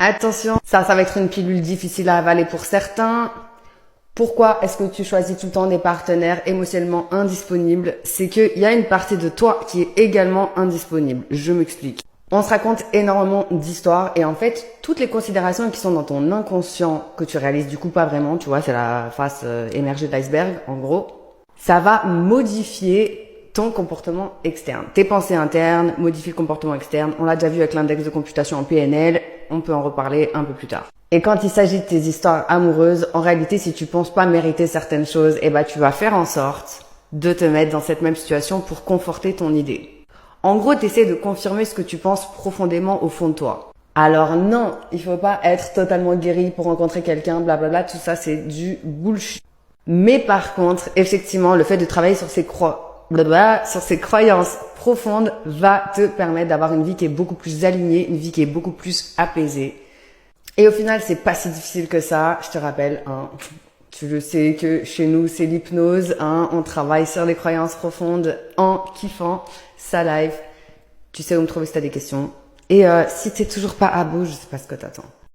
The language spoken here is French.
Attention, ça va être une pilule difficile à avaler pour certains. Pourquoi est-ce que tu choisis tout le temps des partenaires émotionnellement indisponibles? C'est qu'il y a une partie de toi qui est également indisponible. Je m'explique. On se raconte énormément d'histoires et en fait, toutes les considérations qui sont dans ton inconscient, que tu réalises du coup pas vraiment, tu vois, c'est la face émergée de l'iceberg, en gros, ça va modifier ton comportement externe. Tes pensées internes modifient le comportement externe. On l'a déjà vu avec l'index de computation en PNL. On peut en reparler un peu plus tard. Et quand il s'agit de tes histoires amoureuses, en réalité, si tu penses pas mériter certaines choses, tu vas faire en sorte de te mettre dans cette même situation pour conforter ton idée. En gros, tu essaies de confirmer ce que tu penses profondément au fond de toi. Alors non, il faut pas être totalement guéri pour rencontrer quelqu'un, blablabla, tout ça c'est du bullshit. Mais par contre, effectivement, le fait de travailler sur ses croyances profondes va te permettre d'avoir une vie qui est beaucoup plus alignée, une vie qui est beaucoup plus apaisée. Et au final, c'est pas si difficile que ça. Je te rappelle, tu le sais que chez nous, c'est l'hypnose. On travaille sur les croyances profondes en kiffant sa live. Tu sais où me trouver si t'as des questions. Et si t'es toujours pas à bout, je sais pas ce que t'attends.